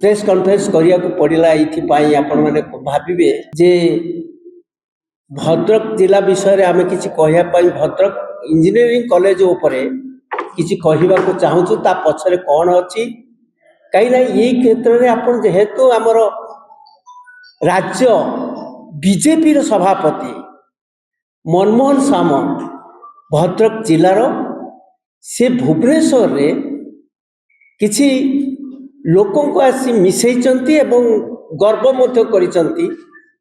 Press conference करिया को पड़िला एथि आपण माने भाबिबे जे भद्रक जिला विषय आम कि भद्रक इंजीनियरिंग कॉलेज उपरे किसी कहवा को चाहूँ ता पछरे कौन अच्छी कहीं ये क्षेत्र में आप जेहेतु आमर राज्य बीजेपी सभापति मनमोहन सामंत भद्रक जिलार से भुवनेश्वर रे किसी लोकों को आसी मिसई गर्व मध्य करिसंती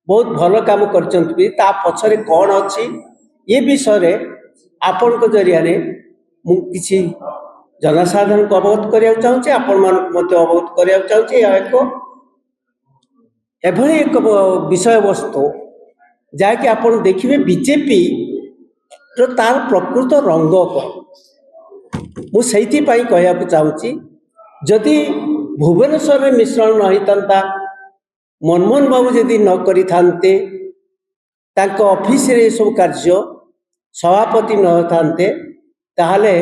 बहुत भल काम करिसंती ता पछरे कौन अच्छी ये विषय आपण को जरिया रे मु किसी जनसाधारण को अवगत करिया चाहूँ आपण मानक मध्य अवगत करिया चाहूँ एक एभली एक विषय वस्तु जहाँकि आपण देखिए बीजेपी तार प्रकृत रंग कौन मुझे कहवाक चाहूँगी जदि भुवनेश्वर में मिश्रण न होता मनमोहन बाबू यदि न करते ऑफिस रे सब कार्य सभापति न थांते ताहले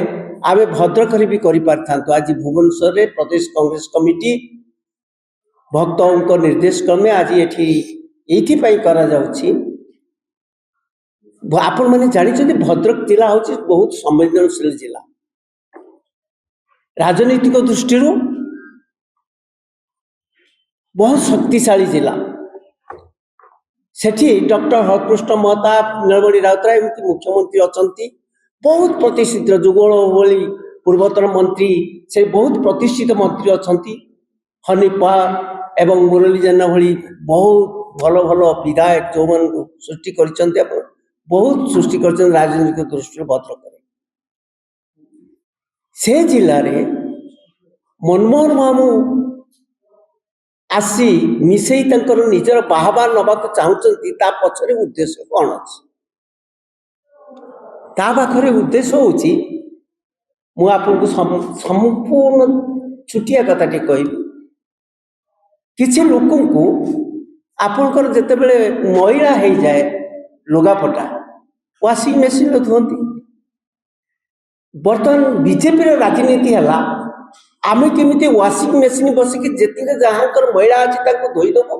आमे भद्रक भी करि पारथांतो। आज भुवनेश्वर रे प्रदेश कांग्रेस कमिटी भक्तों निर्देश क्रमे आज ये करा जाउछि। आपण माने जानिछथि भद्रक जिला होछि बहुत संवेदनशील जिला राजनीतिक दृष्टि बहुत शक्तिशाली जिला सेठी डॉक्टर हरकृष्ण महताब नीलमणि राउतराय एमती मुख्यमंत्री अछंती बहुत प्रतिष्ठित जुगल भली पूर्वतन मंत्री से बहुत प्रतिष्ठित मंत्री अछंती हनीपा एवं मुरली जेना भली बहुत भल भल विधायक जो मन सृष्टि करछंती आपण बहुत सृष्टि करछन राजनीतिक दृष्टि भद्रक से जिले रे मनमोहन मामू आसी मिसई तंकर निजर बाहबार नबाक चाहूचंती ता पछरे उद्देश्य कौन अछि ता पाखरे उद्देश्य होची मु आपको संपूर्ण छुटिया कथाटी कहबी किसी लोकों को आपनकर जते बेले मैला हो जाए लुगापटा वाशिंग मेसीन धुंती बर्तमान बीजेपी राजनीति है आमे केमिति वाशिंग मेसीन बसिक जेतिके जहाँकर मैला अच्छी धोईदेबू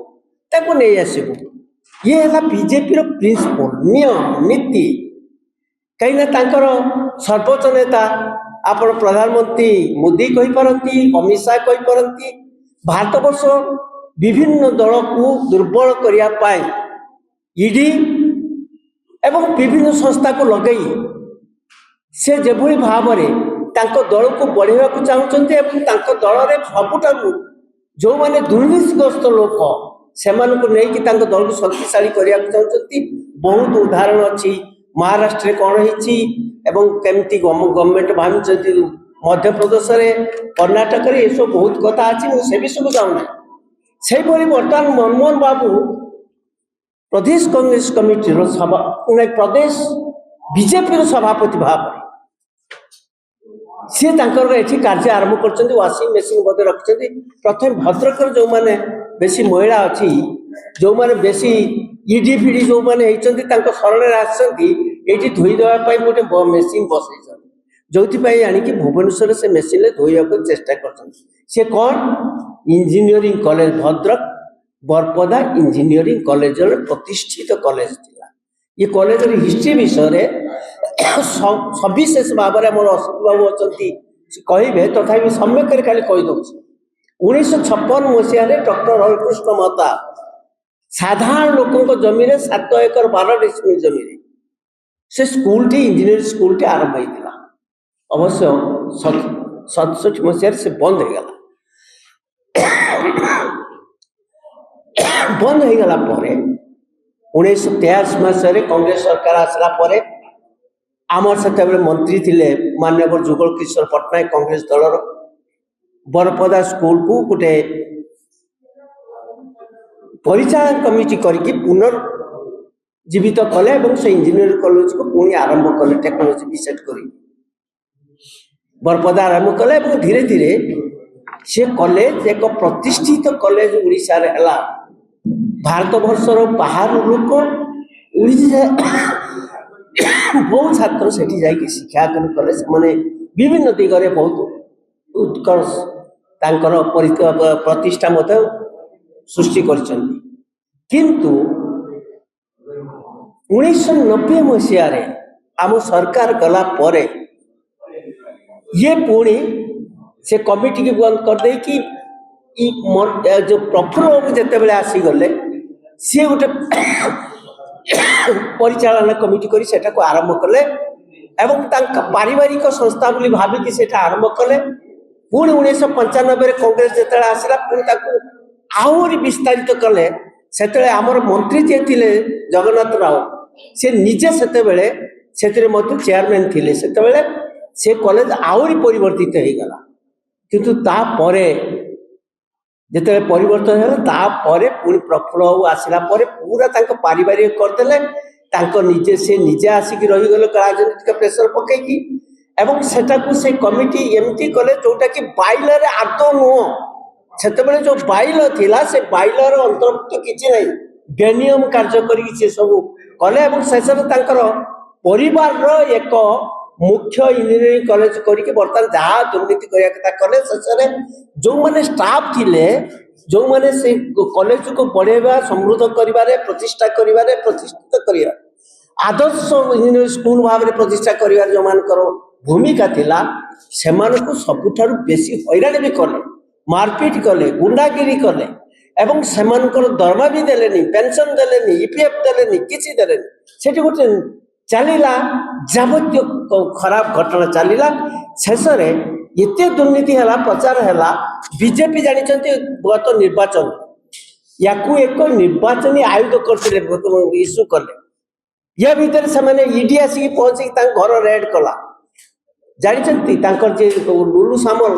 ताको नहीं आसबू ये है बीजेपी प्रिंसिपल नियम नीति कहीं सर्वोच्च नेता आपण प्रधानमंत्री मोदी कहीपरती अमित शाह कहीपरती भारत वर्ष विभिन्न दल को दुर्बल करने ईडी एवं विभिन्न संस्था को लगे से जेभली भाव दल को बढ़ेवा को चाहते दल में सबुठ जो मैंने दुर्नीतिग्रस्त लोक से दल को शक्तिशाली करने चाहते बहुत उदाहरण अच्छी महाराष्ट्र कौन होती केमती गवर्नमेंट भावी मध्य प्रदेश में कर्णाटक में ये सब बहुत कथा अच्छी मुझे विषय जाऊना से बर्तमान मनमोहन बाबू प्रदेश कांग्रेस कमिटी प्रदेश बीजेपी सभापति भाव सी एठी कार्य आरंभ कर वाशिंग मेसीन रखिंट प्रथम भद्रक जो मैंने बेसी महिला अच्छी जो मैंने बेसी ईडी फिडी जो मैंने शरण आसती धोईदेवाई गोटे मेसीन बसई जो आणिकी भुवनेश्वर से मेसीन धोईवा चेष्टा कर कौन engineering college Bhadrak Baripada engineering college प्रतिष्ठित कॉलेज थिला ये कॉलेज हिस्ट्री विषय सविशेष भाव में मोर अशोक बाबू अच्छा कहे तथा सम्यक खाली कहीदे 1956 मसीह डॉक्टर हरकृष्ण महता साधारण लोकों जमी 7 एकर 12 डिसमिल जमी से school T engineering school T आरंभ होता अवश्य 67 मसीह से बंद हो गला बंद हो गला 1983 मसीह कांग्रेस सरकार आसला परे आमर से मंत्री थिले माननीय जुगल किशोर पट्टनायक कांग्रेस दलर बरपदा स्कूल को गोटे परिचालन कमिटी करके पुनर्जीवित कले से इंजीनियरिंग कॉलेज को पुणी आरंभ कले टेक्नोलोजी विसेट कर बरपदा आरंभ कले धीरे धीरे से कॉलेज एक प्रतिष्ठित कॉलेज उड़ीसा रे हला भारत वर्षर बाहर लोक उड़ीसा बहुत छात्र सेठी जाइए शिक्षा कले से विभिन्न दिगरे बहुत उत्कर्ष ତାଙ୍କର ପ୍ରତିଷ୍ଠା ମଧ୍ୟ ସୃଷ୍ଟି କରିଛନ୍ତି। କିନ୍ତୁ 1990 ମସିହାରେ ଆମ ସରକାର ଗଲା ପରେ ଇଏ ପୁଣି ସେ କମିଟିକି ବନ୍ଦ କରିଦେଇକି ଯୋଉ ପ୍ରଫୁଲ୍ଲ ବାବୁ ଯେତେବେଳେ ଆସିଗଲେ ସିଏ ଗୋଟେ ପରିଚାଳନା କମିଟି କରି ସେଟାକୁ ଆରମ୍ଭ କଲେ ଏବଂ ତାଙ୍କ ପାରିବାରିକ ସଂସ୍ଥା ବୋଲି ଭାବିକି ସେଟା ଆରମ୍ଭ କଲେ। ପୁଣି 1995ରେ କଂଗ୍ରେସ ଯେତେବେଳେ ଆସିଲା ପୁଣି ତାକୁ ଆହୁରି ବିସ୍ତାରିତ କଲେ। ସେତେବେଳେ ଆମର ମନ୍ତ୍ରୀ ଯିଏ ଥିଲେ ଜଗନ୍ନାଥ ରାଓ ସେ ନିଜେ ସେତେବେଳେ ସେଥିରେ ମଧ୍ୟ ଚେୟାରମ୍ୟାନ୍ ଥିଲେ। ସେତେବେଳେ ସେ କଲେଜ ଆହୁରି ପରିବର୍ତ୍ତିତ ହେଇଗଲା। କିନ୍ତୁ ତାପରେ ଯେତେବେଳେ ପରିବର୍ତ୍ତନ ହେଲା ତାପରେ ପୁଣି ପ୍ରଫୁଲ୍ଲ ବାବୁ ଆସିଲା ପରେ ପୁରା ତାଙ୍କ ପାରିବାରିକ କରିଦେଲେ। ତାଙ୍କ ସେ ନିଜେ ଆସିକି ରହିଗଲେ ରାଜନୈତିକ ପ୍ରେସର ପକେଇକି ଏବଂ ସେଟାକୁ ସେ କମିଟି ଏମିତି କଲେ ଯୋଉଟାକି ବାଇଲରେ ଆଦୌ ନୁହଁ। ସେତେବେଳେ ଯୋଉ ବାଇଲ ଥିଲା ସେ ବାଇଲର ଅନ୍ତର୍ଭୁକ୍ତ କିଛି ନାହିଁ, ବେନିୟମ କାର୍ଯ୍ୟ କରିକି ସେ ସବୁ କଲେ ଏବଂ ଶେଷରେ ତାଙ୍କର ପରିବାରର ଏକ ମୁଖ୍ୟ ଇଞ୍ଜିନିୟରିଂ କଲେଜ କରିକି ବର୍ତ୍ତମାନ ଯାହା ଦୁର୍ନୀତି କରିବା କଥା କଲେ। ଶେଷରେ ଯୋଉମାନେ ଷ୍ଟାଫ୍ ଥିଲେ, ଯୋଉମାନେ ସେ କଲେଜକୁ ବଢେଇବା ସମୃଦ୍ଧ କରିବାରେ ପ୍ରତିଷ୍ଠା କରିବାରେ ପ୍ରତିଷ୍ଠିତ କରିବା ଆଦର୍ଶ ଇଞ୍ଜିନିୟରିଂ ସ୍କୁଲ ଭାବରେ ପ୍ରତିଷ୍ଠା କରିବାରେ ଯୋଉମାନଙ୍କର ଭୂମିକା ଥିଲା ସେମାନଙ୍କୁ ସବୁଠାରୁ ବେଶୀ ହଇରାଣ ବି କଲେ, ମାରପିଟ କଲେ, ଗୁଣ୍ଡାଗିରି କଲେ ଏବଂ ସେମାନଙ୍କର ଦରମା ବି ଦେଲେନି, ପେନସନ ଦେଲେନି, ଇପିଏଫ୍ ଦେଲେନି, କିଛି ଦେଲେନି। ସେଠି ଗୋଟେ ଚାଲିଲା ଯାବତୀୟ ଖରାପ ଘଟଣା ଚାଲିଲା। ଶେଷରେ ଏତେ ଦୁର୍ନୀତି ହେଲା, ପ୍ରଚାର ହେଲା। ବିଜେପି ଜାଣିଛନ୍ତି ଗତ ନିର୍ବାଚନ ୟାକୁ ଏକ ନିର୍ବାଚନୀ ଆୟୋଗ କରିଥିଲେ, ଇସ୍ୟୁ କଲେ। ୟା ଭିତରେ ସେମାନେ ଇଡି ଆସିକି ପହଞ୍ଚିକି ତାଙ୍କ ଘର ରେଡ୍ କଲା। ଜାଣିଛନ୍ତି ତାଙ୍କର ଯେ ଲୁଲୁ ସାମଲ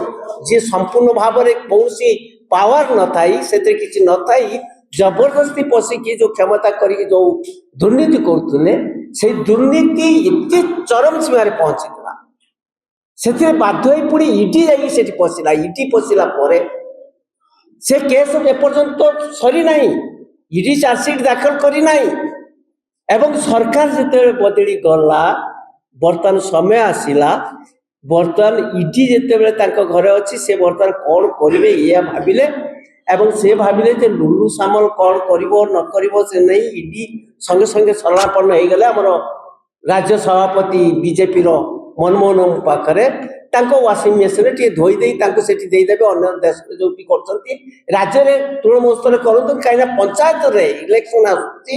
ଯିଏ ସମ୍ପୂର୍ଣ୍ଣ ଭାବରେ କୌଣସି ପାୱାର ନଥାଇ ସେଥିରେ କିଛି ନଥାଇ ଜବରଦସ୍ତି ପଶିକି ଯୋଉ କ୍ଷମତା କରିକି ଯୋଉ ଦୁର୍ନୀତି କରୁଥିଲେ ସେଇ ଦୁର୍ନୀତି ଏତେ ଚରମ ସୀମାରେ ପହଞ୍ଚିଥିଲା। ସେଥିରେ ବାଧ୍ୟ ହୋଇ ପୁଣି ଇଡି ଯାଇକି ସେଠି ପଶିଲା। ଇଡି ପଶିଲା ପରେ ସେ କେସ୍ ଏପର୍ଯ୍ୟନ୍ତ ସରିନାହିଁ, ଇଡି ଚାର୍ଜସିଟ୍ ଦାଖଲ କରିନାହିଁ ଏବଂ ସରକାର ଯେତେବେଳେ ବଦଳି ଗଲା ବର୍ତ୍ତମାନ ସମୟ ଆସିଲା, ବର୍ତ୍ତମାନ ଇଡି ଯେତେବେଳେ ତାଙ୍କ ଘରେ ଅଛି ସେ ବର୍ତ୍ତମାନ କ'ଣ କରିବେ ଏଇଆ ଭାବିଲେ ଏବଂ ସେ ଭାବିଲେ ଯେ ଲୁଲୁ ସାମଲ କ'ଣ କରିବ ନ କରିବ ସେ ନେଇ ଇଡି ସଙ୍ଗେ ସଙ୍ଗେ ଶରଣାପନ୍ନ ହେଇଗଲେ ଆମର ରାଜ୍ୟ ସଭାପତି ବିଜେପିର ମନମୋହନ ପାଖରେ। ତାଙ୍କ ୱାସିଂ ମେସିନରେ ଟିକେ ଧୋଇ ଦେଇ ତାଙ୍କୁ ସେଠି ଦେଇଦେବେ, ଅନ୍ୟ ଦେଶରେ ଯୋଉଠି କରୁଛନ୍ତି ରାଜ୍ୟରେ ତୃଣମୂଳ ସ୍ତରରେ କରନ୍ତୁ, କାହିଁକିନା ପଞ୍ଚାୟତରେ ଇଲେକ୍ସନ ଆସୁଛି।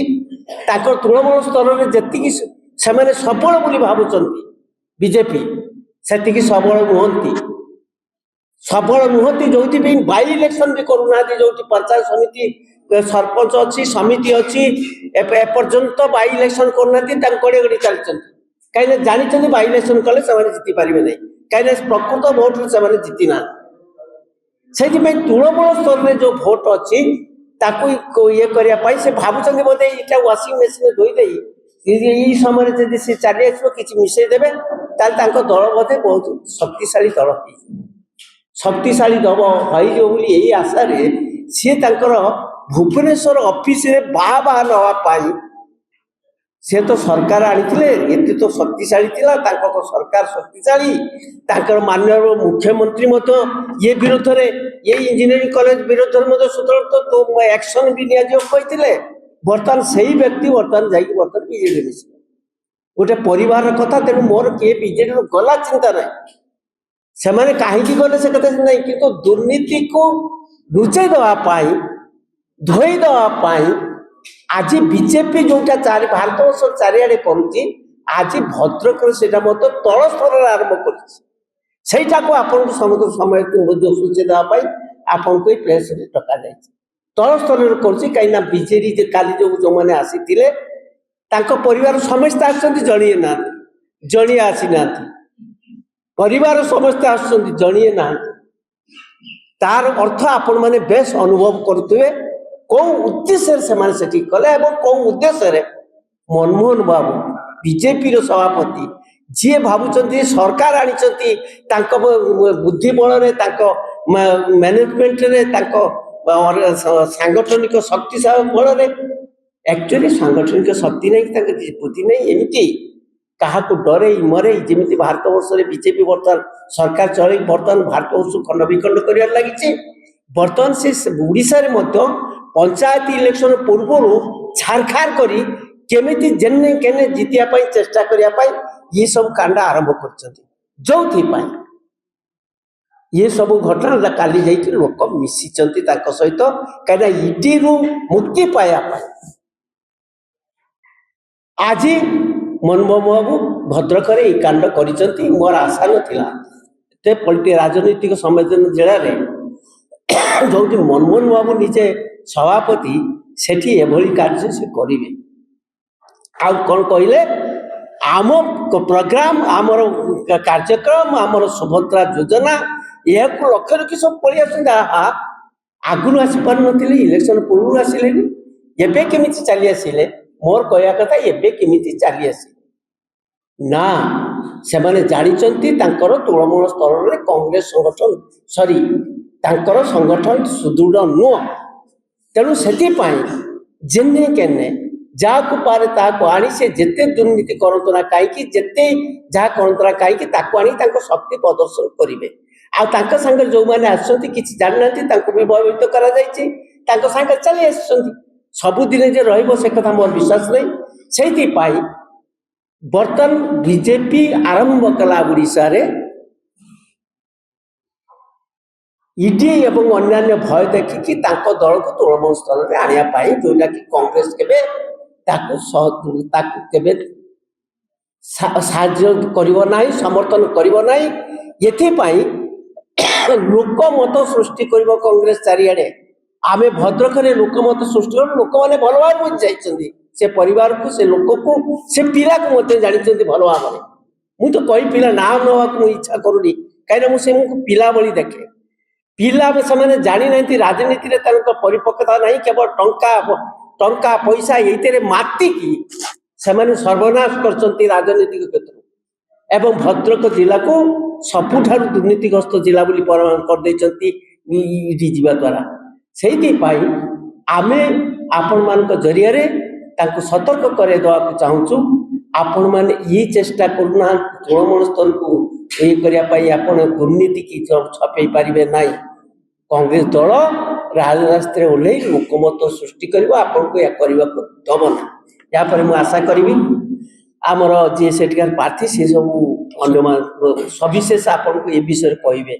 ତାଙ୍କର ତୃଣମୂଳ ସ୍ତରରେ ଯେତିକି ସେମାନେ ସବଳ ବୋଲି ଭାବୁଛନ୍ତି ବିଜେପି ସେତିକି ସବଳ ନୁହନ୍ତି। ସବଳ ନୁହନ୍ତି ଯୋଉଥିପାଇଁ ବାଇ ଇଲେକ୍ସନ ବି କରୁନାହାନ୍ତି। ଯୋଉଠି ପଞ୍ଚାୟତ ସମିତି ସରପଞ୍ଚ ଅଛି, ସମିତି ଅଛି, ଏପର୍ଯ୍ୟନ୍ତ ବାଇ ଇଲେକ୍ସନ କରୁନାହାନ୍ତି, ତାଙ୍କୁ ଗଡ଼ି ଗଡ଼ି ଚାଲିଛନ୍ତି। କାହିଁକିନା ଜାଣିଛନ୍ତି ବାଇ ଇଲେକ୍ସନ କଲେ ସେମାନେ ଜିତି ପାରିବେ ନାହିଁ, କାହିଁକିନା ପ୍ରକୃତ ଭୋଟରେ ସେମାନେ ଜିତି ନାହାନ୍ତି। ସେଇଥିପାଇଁ ତୃଣମୂଳ ସ୍ତରରେ ଯୋଉ ଭୋଟ ଅଛି ତାକୁ ଇଏ କରିବା ପାଇଁ ସେ ଭାବୁଛନ୍ତି ବୋଧେ ଏଇଟା ୱାସିଂ ମେସିନରେ ଧୋଇ ଦେଇ ଏଇ ସମୟରେ ଯଦି ସେ ଚାଲି ଆସିବ କିଛି ମିଶେଇ ଦେବେ ତାହେଲେ ତାଙ୍କ ଦଳ ବୋଧେ ବହୁତ ଶକ୍ତିଶାଳୀ ଦଳ ହେଇଯିବ, ଶକ୍ତିଶାଳୀ ଦଳ ହେଇଯିବ ବୋଲି ଏଇ ଆଶାରେ ସିଏ ତାଙ୍କର ଭୁବନେଶ୍ୱର ଅଫିସରେ ବାହା ନେବା ପାଇଁ ସେ ତ ସରକାର ଆଣିଥିଲେ, ଏତେ ତ ଶକ୍ତିଶାଳୀ ଥିଲା, ତାଙ୍କ ତ ସରକାର ଶକ୍ତିଶାଳୀ। ତାଙ୍କର ମାନ୍ୟବର ମୁଖ୍ୟମନ୍ତ୍ରୀ ମଧ୍ୟ ଇଏ ବିରୁଦ୍ଧରେ ଏଇ ଇଞ୍ଜିନିୟରିଂ କଲେଜ ବିରୁଦ୍ଧରେ ମଧ୍ୟ ସୁଦୃଢ଼ ଆକ୍ସନ ବି ନିଆଯିବ କହିଥିଲେ। ବର୍ତ୍ତମାନ ସେଇ ବ୍ୟକ୍ତି ବର୍ତ୍ତମାନ ଯାଇକି ବର୍ତ୍ତମାନ ବିଜେଡି ମିଶିଲେ। ଗୋଟେ ପରିବାରର କଥା, ତେଣୁ ମୋର କିଏ ବିଜେଡିରୁ ଗଲା ଚିନ୍ତା ନାହିଁ, ସେମାନେ କାହିଁକି ଗଲେ ସେ କଥା ନାହିଁ, କିନ୍ତୁ ଦୁର୍ନୀତିକୁ ଲୁଚେଇ ଦେବା ପାଇଁ, ଧୋଇ ଦେବା ପାଇଁ ଆଜି ବିଜେପି ଯୋଉଟା ଭାରତବର୍ଷ ଚାରିଆଡେ କରୁଛି, ଆଜି ଭଦ୍ରକରେ ସେଇଟା ମଧ୍ୟ ତଳ ସ୍ତରରେ ଆରମ୍ଭ କରିଛି। ସେଇଟାକୁ ଆପଣଙ୍କୁ ସମୟକୁ ସୂଚେଇ ଦେବା ପାଇଁ ଆପଣଙ୍କୁ ଏଇ ପ୍ରେସରେ ଡକାଯାଇଛି। ତଳ ସ୍ତରରେ କରୁଛି କାହିଁକିନା ବିଜେଡି କାଲି ଯୋଉମାନେ ଆସିଥିଲେ ତାଙ୍କ ପରିବାର ସମସ୍ତେ ଆସିଛନ୍ତି, ଜଣିଏ ନାହାନ୍ତି, ଜଣିଏ ଆସିନାହାନ୍ତି, ପରିବାର ସମସ୍ତେ ଆସୁଛନ୍ତି, ଜଣିଏ ନାହାନ୍ତି। ତାର ଅର୍ଥ ଆପଣମାନେ ବେଶ ଅନୁଭବ କରୁଥିବେ କୋଉ ଉଦ୍ଦେଶ୍ୟରେ ସେମାନେ ସେଠି କଲେ ଏବଂ କୋଉ ଉଦ୍ଦେଶ୍ୟରେ ମନମୋହନ ବାବୁ ବିଜେପିର ସଭାପତି ଯିଏ ଭାବୁଛନ୍ତି ସରକାର ଆଣିଛନ୍ତି ତାଙ୍କ ବୁଦ୍ଧି ବଳରେ, ତାଙ୍କ ମ୍ୟାନେଜମେଣ୍ଟରେ, ତାଙ୍କ ସାଂଗଠନିକ ଶକ୍ତି ବଳରେ। ଆକ୍ଚୁଆଲି ସାଂଗଠନିକ ଶକ୍ତି ନାହିଁ, ତାଙ୍କ ବୁଦ୍ଧି ନାହିଁ, ଏମିତି କାହାକୁ ଡରେଇ ମରେଇ ଯେମିତି ଭାରତ ବର୍ଷରେ ବିଜେପି ବର୍ତ୍ତମାନ ସରକାର ଚଳେଇ ବର୍ତ୍ତମାନ ଭାରତ ବର୍ଷକୁ ଖଣ୍ଡ ବିଖଣ୍ଡ କରିବାରେ ଲାଗିଛି। ବର୍ତ୍ତମାନ ସେ ଓଡ଼ିଶାରେ ମଧ୍ୟ ପଞ୍ଚାୟତ ଇଲେକ୍ସନ ପୂର୍ବରୁ ଛାରଖାର କରି କେମିତି ଯେନେ କେନେ ଜିତିବା ପାଇଁ ଚେଷ୍ଟା କରିବା ପାଇଁ ये सब कांड आरंभ कर ये सब घटना काली जाइए लोक मिसी सहित कहीं ईडी रु मुक्ति पाया आज मनमोहन बाबू भद्रक कांड कर मोर आशा नाते राजनैतिक संवेदन जिले में जो मनमोहन बाबू निजे सभापति सेठी एभली कार्य से करेंगे आ कौन कहले आम प्रोग्राम आमर कार्यक्रम आमर सुभद्रा योजना यह लक्ष्य रखी सब पलि आगु आसी पार नी इलेक्शन पूर्व आसिले एबे केमिति चली आसिले मोर कहया कथा एबे केमिति चली आसी ना से माने जानिचंती तांकर तृणमूल स्तर में कांग्रेस संगठन सॉरी तांकर संगठन सुदृढ़ नुह तेणु से जेने केने जहाँ पारे ताको आनी से जेते दुर्नीति करतु ना कहीं जेते जहाँ करतु ना कहीं आनी शक्ति प्रदर्शन करेंगे आगे सांगे जो मैंने आसुँच किसी जाना भी भयभीत कर चली आस सबुदिन जे रही कथा मोर विश्वास नहीं से बर्तमान बीजेपी आरंभ कला ओडिशा रे ईडी एवं अन्य भय देखिकी दल को तृणमूल स्तर में आने जोटा कि कांग्रेस के समर्थन कर लोकमत सृष्टि कर कांग्रेस चारिड़े आम भद्रक लोकमत सृष्टि कर लोक मैंने भल भाव बुझी जाइए से परिवार को से लोक को से पिला को जानते भल भाव मुझे तो कई पिला ना नवा इच्छा करूनी कहीं मुझे पिला भली देखे पिला से जानी ना राजनीति परिपक्वता नहीं केवल टंका पैसा ये मातिकी से सर्वनाश कर राजनीतिक क्षेत्र एवं भद्रक जिला को सबुठार दुर्नीतिग्रस्त जिला बोली परिमाण कर जीवा द्वारा से आम आपण मान जरिया सतर्क करदेवा चाहूँ आपण मैंने ये चेष्टा करूना तृणमूल स्तर को ये करने दुर्नीति की छपे पारे ना कांग्रेस दल राजरास्ते ओह्ल लोकमत सृष्टि कर दब ना यापर मुझे आशा करी आमर जी सेठिकार प्रार्थी से सब अन्य सविशेष आपन को ए विषय कहे।